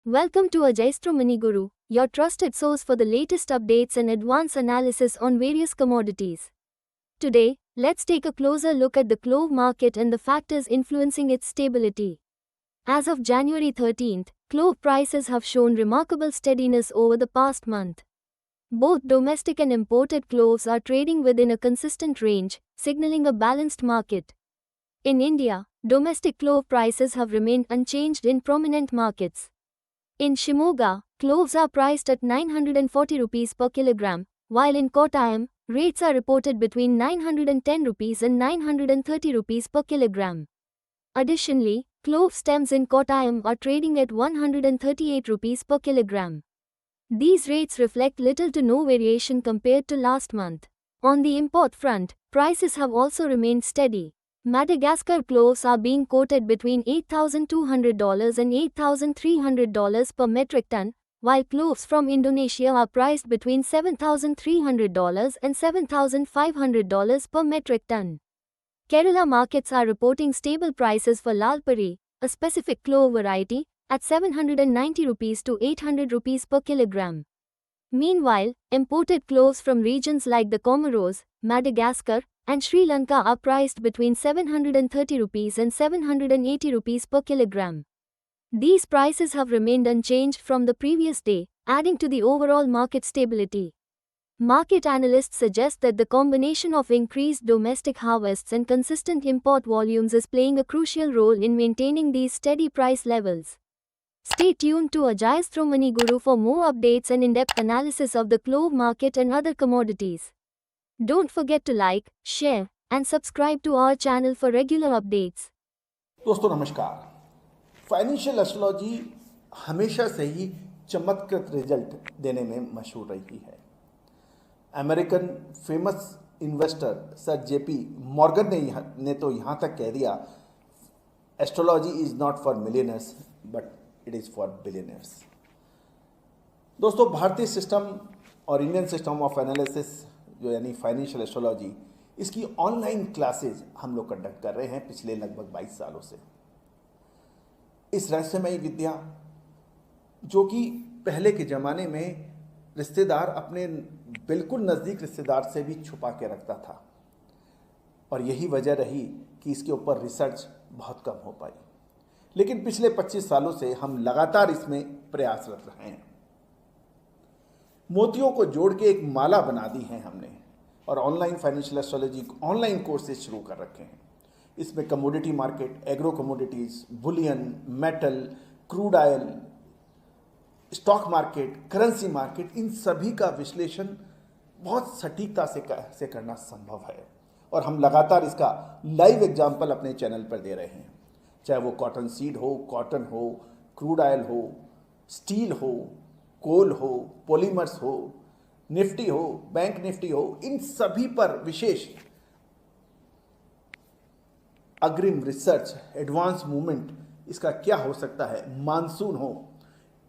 Welcome to Ajaistro Mini Guru, your trusted source for the latest updates and advanced analysis on various commodities. Today, let's take a closer look at the clove market and the factors influencing its stability. As of January 13th, clove prices have shown remarkable steadiness over the past month. Both domestic and imported cloves are trading within a consistent range, signaling a balanced market. In India, domestic clove prices have remained unchanged in prominent markets. In Shimoga, cloves are priced at 940 rupees per kilogram, while in Kottayam, rates are reported between 910 rupees and 930 rupees per kilogram. Additionally, clove stems in Kottayam are trading at 138 rupees per kilogram. These rates reflect little to no variation compared to last month. On the import front, prices have also remained steady. Madagascar cloves are being quoted between $8,200 and $8,300 per metric ton, while cloves from Indonesia are priced between $7,300 and $7,500 per metric ton. Kerala markets are reporting stable prices for Lalpuri, a specific clove variety, at 790 rupees to 800 rupees per kilogram. Meanwhile, imported cloves from regions like the Comoros, Madagascar, and Sri Lanka are priced between 730 rupees and 780 rupees per kilogram. These prices have remained unchanged from the previous day, adding to the overall market stability. Market analysts suggest that the combination of increased domestic harvests and consistent import volumes is playing a crucial role in maintaining these steady price levels. Stay tuned to Ajaistro Mani Guru for more updates and in-depth analysis of the clove market and other commodities. Don't forget to like, share, and subscribe to our channel for regular updates. दोस्तों नमस्कार। Financial astrology हमेशा से ही चमत्कृत result देने में मशहूर रही है। American famous investor sir JP Morgan ने तो यहाँ तक कह दिया, astrology is not for millionaires but it is for billionaires. दोस्तों, भारतीय सिस्टम और इंडियन सिस्टम ऑफ एनालिसिस जो यानी फाइनेंशियल एस्ट्रोलॉजी, इसकी ऑनलाइन क्लासेज हम लोग कंडक्ट कर रहे हैं पिछले लगभग 22 सालों से। इस रहस्यमयी विद्या जो कि पहले के ज़माने में रिश्तेदार अपने बिल्कुल नज़दीक रिश्तेदार से भी छुपा के रखता था, और यही वजह रही कि इसके ऊपर रिसर्च बहुत कम हो पाई। लेकिन पिछले 25 सालों से हम लगातार इसमें प्रयासरत रहे हैं। मोतियों को जोड़ के एक माला बना दी है हमने, और online financial astrology online courses शुरू कर रखे हैं। इसमें commodity market, agro commodities, bullion, metal, crude oil, stock market, currency market, इन सभी का विश्लेषण बहुत सटीकता से करना संभव है, और हम लगातार इसका लाइव एग्जाम्पल अपने चैनल पर दे रहे हैं। चाहे वो कॉटन सीड हो, कॉटन हो, क्रूड ऑयल हो, स्टील हो, कोल हो, पॉलीमर्स हो, निफ्टी हो, बैंक निफ्टी हो, इन सभी पर विशेष अग्रिम रिसर्च, एडवांस मूवमेंट, इसका क्या हो सकता है, मानसून हो,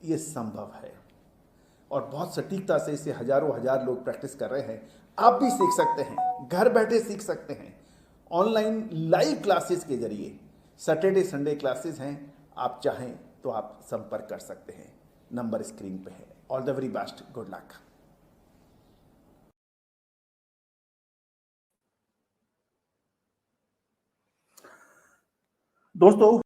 ये संभव है, और बहुत सटीकता से इसे हजारों हजार लोग प्रैक्टिस कर रहे हैं। आप भी सीख सकते हैं, घर बैठे सीख सकते हैं, ऑनलाइन लाइव क्लासेस के जरिए। सैटरडे संडे क्लासेस हैं, आप चाहें तो आप संपर्क कर सकते हैं। नंबर स्क्रीन पे है। All the very best, good luck. दोस्तों,